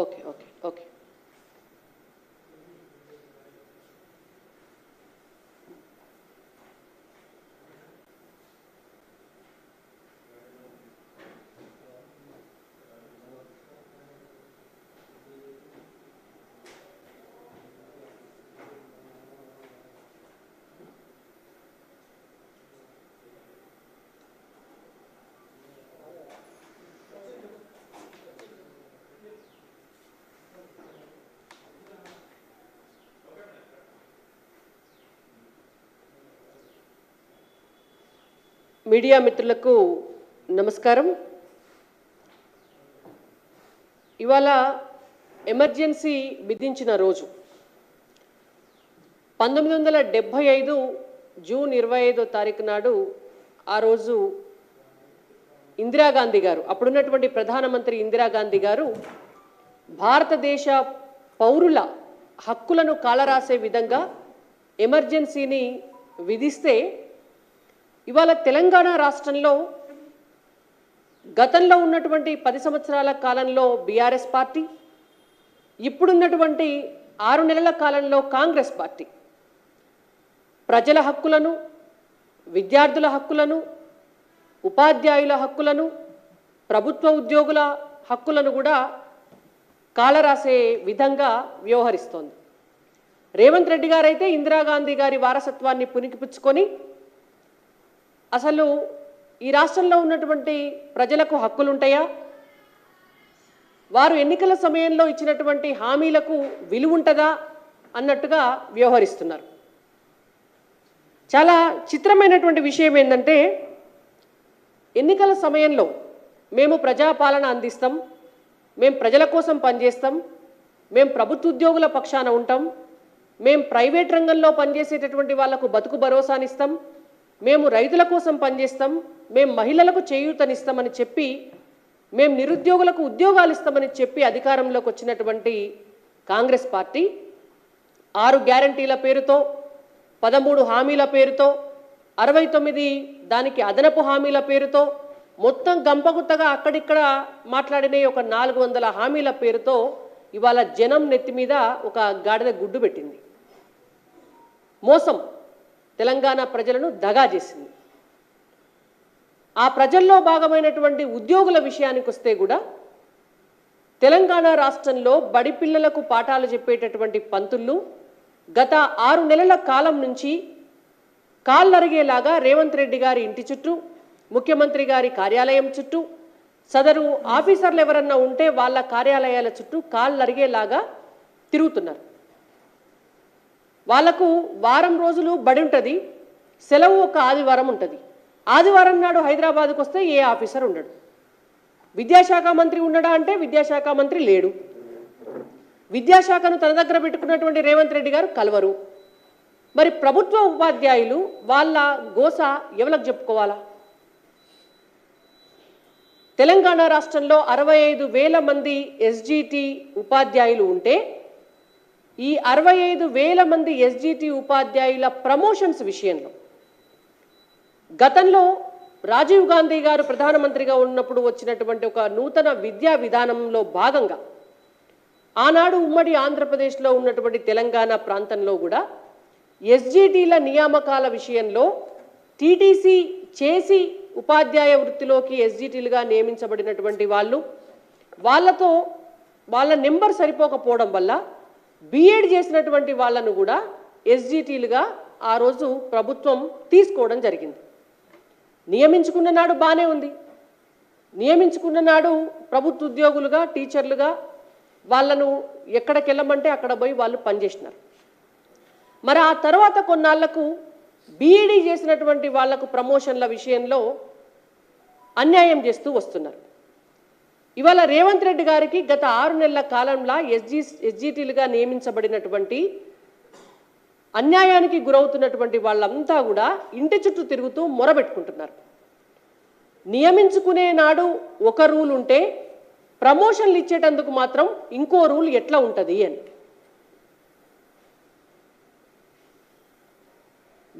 Okay okay okay media మిత్రులకు నమస్కారం. ఇవాళ ఎమర్జెన్సీ విధించిన రోజు 1975 జూన్ 25వ తారీఖు నాడు ఆ రోజు ఇందిరాగాంధీ గారు, అప్పుడున్నటువంటి ప్రధానమంత్రి ఇందిరాగాంధీ గారు భారతదేశ పౌరుల హక్కులను కాలరాసే విధంగా ఎమర్జెన్సీని విధిస్తే ఇవాళ తెలంగాణ రాష్ట్రంలో గతంలో ఉన్నటువంటి 10 సంవత్సరాల కాలంలో బీఆర్ఎస్ పార్టీ, ఇప్పుడున్నటువంటి 6 నెలల కాలంలో కాంగ్రెస్ పార్టీ ప్రజల హక్కులను, విద్యార్థుల హక్కులను, ఉపాధ్యాయుల హక్కులను, ప్రభుత్వ ఉద్యోగుల హక్కులను కూడా కాలరాసే విధంగా వ్యవహరిస్తోంది. రేవంత్ రెడ్డి గారైతే ఇందిరాగాంధీ గారి వారసత్వాన్ని పుణికిపుచ్చుకొని అసలు ఈ రాష్ట్రంలో ఉన్నటువంటి ప్రజలకు హక్కులు ఉంటాయా, వారు ఎన్నికల సమయంలో ఇచ్చినటువంటి హామీలకు విలువ ఉంటుందా అన్నట్టుగా వ్యవహరిస్తున్నారు. చాలా చిత్రమైనటువంటి విషయం ఏంటంటే, ఎన్నికల సమయంలో మేము ప్రజాపాలన అందిస్తాం, మేము ప్రజల కోసం పనిచేస్తాం, మేము ప్రభుత్వ ఉద్యోగుల పక్షాన ఉంటాం, మేము ప్రైవేట్ రంగంలో పనిచేసేటటువంటి వాళ్లకు బతుకు భరోసానిస్తాం, మేము రైతుల కోసం పనిచేస్తాం, మేము మహిళలకు చేయూతనిస్తామని చెప్పి, మేము నిరుద్యోగులకు ఉద్యోగాలు ఇస్తామని చెప్పి అధికారంలోకి వచ్చినటువంటి కాంగ్రెస్ పార్టీ 6 గ్యారంటీల పేరుతో, 13 హామీల పేరుతో, 69 దానికి అదనపు హామీల పేరుతో, మొత్తం గంపగుత్తగా అక్కడిక్కడ మాట్లాడిన ఒక 400 హామీల పేరుతో ఇవాళ జనం నెత్తి మీద ఒక గాడిద గుడ్డు పెట్టింది. మోసం తెలంగాణ ప్రజలను దగా చేసింది. ఆ ప్రజల్లో భాగమైనటువంటి ఉద్యోగుల విషయానికి వస్తే కూడా తెలంగాణ రాష్ట్రంలో బడి పిల్లలకు పాఠాలు చెప్పేటటువంటి పంతుళ్ళు గత 6 నెలల కాలం నుంచి కాళ్ళరిగేలాగా రేవంత్ రెడ్డి గారి ఇంటి చుట్టూ, ముఖ్యమంత్రి గారి కార్యాలయం చుట్టూ, సదరు ఆఫీసర్లు ఎవరన్నా ఉంటే వాళ్ళ కార్యాలయాల చుట్టూ కాళ్ళరిగేలాగా తిరుగుతున్నారు. వాళ్లకు వారం రోజులు బడి ఉంటుంది, సెలవు ఒక ఆదివారం ఉంటుంది. ఆదివారం నాడు హైదరాబాద్కు వస్తే ఏ ఆఫీసర్ ఉండడు. విద్యాశాఖ మంత్రి ఉండడా అంటే విద్యాశాఖ మంత్రి లేడు. విద్యాశాఖను తన దగ్గర పెట్టుకున్నటువంటి రేవంత్ రెడ్డి గారు కలవరు. మరి ప్రభుత్వ ఉపాధ్యాయులు వాళ్ళ గోస ఎవరికి చెప్పుకోవాలా? తెలంగాణ రాష్ట్రంలో 65,000 మంది ఎస్జిటి ఉపాధ్యాయులు ఉంటే ఈ 65,000 మంది ఎస్జిటి ఉపాధ్యాయుల ప్రమోషన్స్ విషయంలో గతంలో రాజీవ్ గాంధీ గారు ప్రధానమంత్రిగా ఉన్నప్పుడు వచ్చినటువంటి ఒక నూతన విద్యా విధానంలో భాగంగా ఆనాడు ఉమ్మడి ఆంధ్రప్రదేశ్లో ఉన్నటువంటి తెలంగాణ ప్రాంతంలో కూడా ఎస్జిటిల నియామకాల విషయంలో టీటీసీ చేసి ఉపాధ్యాయ వృత్తిలోకి ఎస్జిటిలుగా నియమించబడినటువంటి వాళ్ళతో వాళ్ళ నెంబర్ సరిపోకపోవడం వల్ల బీఎడ్ చేసినటువంటి వాళ్ళను కూడా ఎస్జిటిలుగా ఆ రోజు ప్రభుత్వం తీసుకోవడం జరిగింది. నియమించుకున్న నాడు బాగానే ఉంది. నియమించుకున్న నాడు ప్రభుత్వ ఉద్యోగులుగా, టీచర్లుగా వాళ్ళను ఎక్కడికి వెళ్ళమంటే అక్కడ పోయి వాళ్ళు పనిచేసినారు. మరి ఆ తర్వాత కొన్నాళ్లకు బీఈడీ చేసినటువంటి వాళ్లకు ప్రమోషన్ల విషయంలో అన్యాయం చేస్తూ వస్తున్నారు. ఇవాళ రేవంత్ రెడ్డి గారికి గత 6 నెలల కాలంలో ఎస్జిటిలుగా నియమించబడినటువంటి అన్యాయానికి గురవుతున్నటువంటి వాళ్ళంతా కూడా ఇంటి చుట్టూ తిరుగుతూ మొరబెట్టుకుంటున్నారు. నియమించుకునే నాడు ఒక రూల్ ఉంటే ప్రమోషన్లు ఇచ్చేటందుకు మాత్రం ఇంకో రూల్ ఎట్లా ఉంటుంది అని.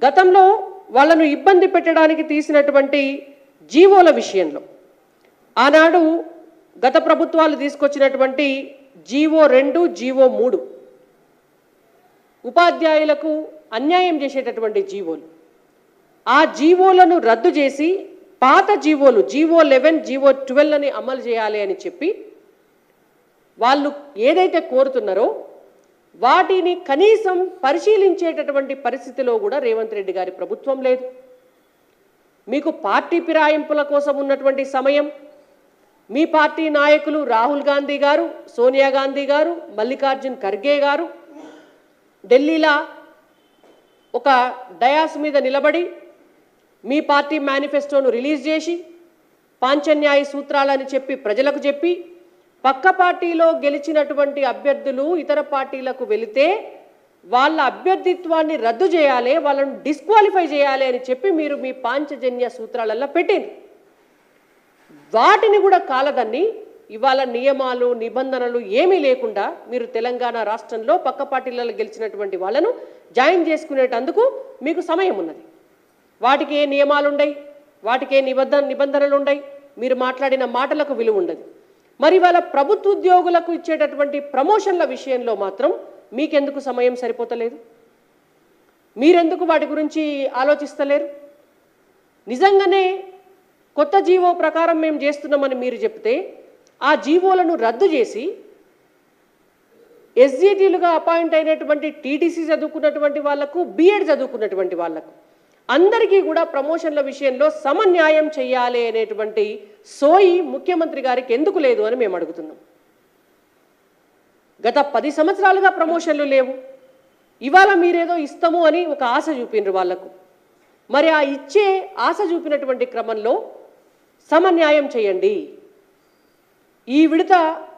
గతంలో వాళ్ళను ఇబ్బంది పెట్టడానికి తీసినటువంటి జీవోల విషయంలో ఆనాడు గత ప్రభుత్వాలు తీసుకొచ్చినటువంటి జీవో 2, జీవో 3 ఉపాధ్యాయులకు అన్యాయం చేసేటటువంటి జీవోలు. ఆ జీవోలను రద్దు చేసి పాత జీవోలు జీవో 11, జీవో 12 అని అమలు చేయాలి అని చెప్పి వాళ్ళు ఏదైతే కోరుతున్నారో వాటిని కనీసం పరిశీలించేటటువంటి పరిస్థితిలో కూడా రేవంత్ రెడ్డి గారి ప్రభుత్వం లేదు. మీకు పార్టీ ఫిరాయింపుల కోసం ఉన్నటువంటి సమయం, మీ పార్టీ నాయకులు రాహుల్ గాంధీ గారు, సోనియా గాంధీ గారు, మల్లికార్జున్ ఖర్గే గారు ఢిల్లీలో ఒక డయాస్ మీద నిలబడి మీ పార్టీ మేనిఫెస్టోను రిలీజ్ చేసి పాంచన్యాయ సూత్రాలని చెప్పి ప్రజలకు చెప్పి పక్క పార్టీలో గెలిచినటువంటి అభ్యర్థులు ఇతర పార్టీలకు వెళితే వాళ్ళ అభ్యర్థిత్వాన్ని రద్దు చేయాలి, వాళ్ళను డిస్క్వాలిఫై చేయాలి అని చెప్పి మీరు మీ పాంచజన్య సూత్రాలలో పెట్టింది. వాటిని కూడా కాలదన్ని ఇవాళ నియమాలు నిబంధనలు ఏమీ లేకుండా మీరు తెలంగాణ రాష్ట్రంలో పక్క పార్టీలలో గెలిచినటువంటి వాళ్ళను జాయిన్ చేసుకునేటందుకు మీకు సమయం ఉన్నది. వాటికి ఏ నియమాలు ఉండయి, వాటికి ఏ నిబంధనలు ఉండయి, మీరు మాట్లాడిన మాటలకు విలువ ఉండదు. మరి వాళ్ళ ప్రభుత్వ ఉద్యోగులకు ఇచ్చేటటువంటి ప్రమోషన్ల విషయంలో మాత్రం మీకెందుకు సమయం సరిపోతలేదు? మీరెందుకు వాటి గురించి ఆలోచిస్తలేరు? నిజంగానే కొత్త జీవో ప్రకారం మేము చేస్తున్నామని మీరు చెప్తే ఆ జీవోలను రద్దు చేసి ఎస్జిటీలుగా అపాయింట్ అయినటువంటి టీటీసీ చదువుకున్నటువంటి వాళ్లకు, బీఎడ్ చదువుకున్నటువంటి వాళ్లకు అందరికీ కూడా ప్రమోషన్ల విషయంలో సమన్యాయం చేయాలి అనేటువంటి సోయి ముఖ్యమంత్రి గారికి ఎందుకు లేదు అని మేము అడుగుతున్నాం. గత 10 సంవత్సరాలుగా ప్రమోషన్లు లేవు. ఇవాళ మీరేదో ఇస్తాము అని ఒక ఆశ చూపినరు వాళ్లకు. మరి ఆ ఇచ్చే ఆశ చూపినటువంటి క్రమంలో సమన్యాయం చేయండి. ఈ విడత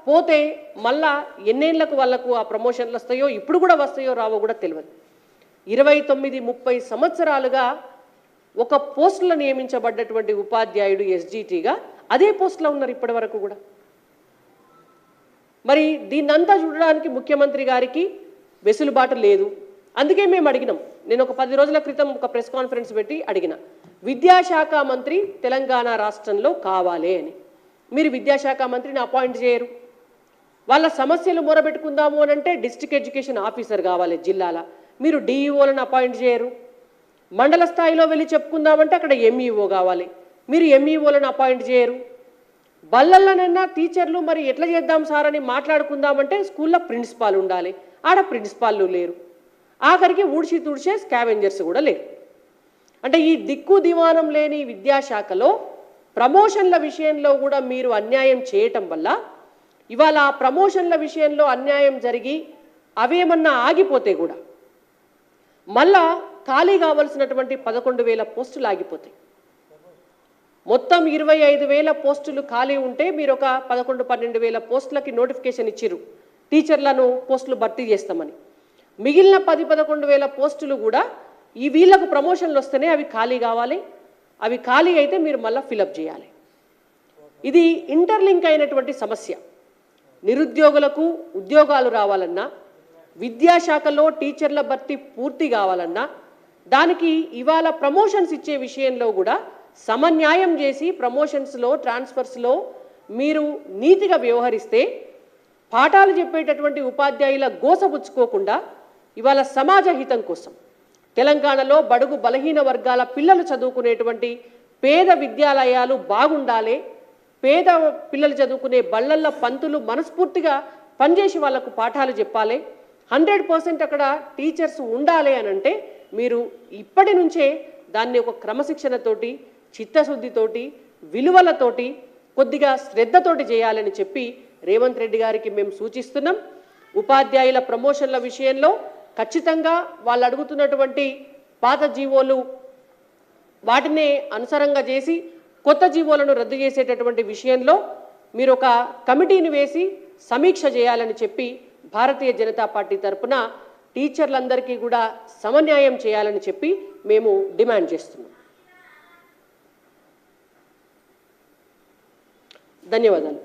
పోతే మళ్ళా ఎన్నేళ్లకు వాళ్లకు ఆ ప్రమోషన్లు వస్తాయో, ఇప్పుడు కూడా వస్తాయో రావో కూడా తెలియదు. 29-30 సంవత్సరాలుగా ఒక పోస్టులో నియమించబడ్డటువంటి ఉపాధ్యాయుడు ఎస్జిటిగా అదే పోస్టులో ఉన్నారు ఇప్పటి వరకు కూడా. మరి దీన్నంతా చూడడానికి ముఖ్యమంత్రి గారికి వెసులుబాటు లేదు. అందుకే మేము అడిగినాం. నేను ఒక 10 రోజుల క్రితం ఒక ప్రెస్ కాన్ఫరెన్స్ పెట్టి అడిగిన, విద్యాశాఖ మంత్రి తెలంగాణ రాష్ట్రంలో కావాలి అని. మీరు విద్యాశాఖ మంత్రిని అపాయింట్ చేయరు. వాళ్ళ సమస్యలు మొరబెట్టుకుందాము అని అంటే డిస్ట్రిక్ట్ ఎడ్యుకేషన్ ఆఫీసర్ కావాలి జిల్లాల, మీరు డిఈఓలను అపాయింట్ చేయరు. మండల స్థాయిలో వెళ్ళి చెప్పుకుందామంటే అక్కడ ఎంఈఓ కావాలి, మీరు ఎంఈఓలను అపాయింట్ చేయరు. బళ్ళల్లోనైనా టీచర్లు మరి ఎట్లా చేద్దాం సార్ అని మాట్లాడుకుందామంటే స్కూల్లో ప్రిన్సిపాల్ ఉండాలి, ఆడ ప్రిన్సిపాల్లు లేరు. ఆఖరికి ఊడ్చి తుడిచే స్కావెంజర్స్ కూడా లేరు. అంటే ఈ దిక్కు దివానం లేని విద్యాశాఖలో ప్రమోషన్ల విషయంలో కూడా మీరు అన్యాయం చేయటం వల్ల ఇవాళ ఆ ప్రమోషన్ల విషయంలో అన్యాయం జరిగి అవేమన్నా ఆగిపోతే కూడా మళ్ళా ఖాళీ కావాల్సినటువంటి 11,000 పోస్టులు ఆగిపోతాయి. మొత్తం 25,000 పోస్టులు ఖాళీ ఉంటే మీరు ఒక 11-12,000 పోస్టులకి నోటిఫికేషన్ ఇచ్చిర్రు టీచర్లను పోస్టులు భర్తీ చేస్తామని. మిగిలిన 10-11,000 పోస్టులు కూడా ఈ వీళ్ళకు ప్రమోషన్లు వస్తేనే అవి ఖాళీ కావాలి. అవి ఖాళీ అయితే మీరు మళ్ళీ ఫిలప్ చేయాలి. ఇది ఇంటర్లింక్ అయినటువంటి సమస్య. నిరుద్యోగులకు ఉద్యోగాలు రావాలన్నా, విద్యాశాఖలో టీచర్ల భర్తీ పూర్తి కావాలన్నా, దానికి ఇవాళ ప్రమోషన్స్ ఇచ్చే విషయంలో కూడా సమన్యాయం చేసి ప్రమోషన్స్లో ట్రాన్స్ఫర్స్లో మీరు నీతిగా వ్యవహరిస్తే పాఠాలు చెప్పేటటువంటి ఉపాధ్యాయుల గోసపుచ్చుకోకుండా ఇవాళ సమాజ హితం కోసం తెలంగాణలో బడుగు బలహీన వర్గాల పిల్లలు చదువుకునేటువంటి పేద విద్యాలయాలు బాగుండాలి, పేద పిల్లలు చదువుకునే బళ్ళల్లో పంతులు మనస్ఫూర్తిగా పనిచేసి వాళ్ళకు పాఠాలు చెప్పాలి, 100% అక్కడ టీచర్స్ ఉండాలి అని అంటే మీరు ఇప్పటి నుంచే దాన్ని ఒక క్రమశిక్షణతోటి, చిత్తశుద్ధితోటి, విలువలతోటి, కొద్దిగా శ్రద్ధతోటి చేయాలని చెప్పి రేవంత్ రెడ్డి గారికి మేము సూచిస్తున్నాం. ఉపాధ్యాయుల ప్రమోషన్ల విషయంలో ఖచ్చితంగా వాళ్ళు అడుగుతున్నటువంటి పాత జీవోలు వాటినే అనుసరంగా చేసి కొత్త జీవోలను రద్దు చేసేటటువంటి విషయంలో మీరు ఒక కమిటీని వేసి సమీక్ష చేయాలని చెప్పి భారతీయ జనతా పార్టీ తరఫున టీచర్లందరికీ కూడా సమన్యాయం చేయాలని చెప్పి మేము డిమాండ్ చేస్తున్నాం. ధన్యవాదాలు.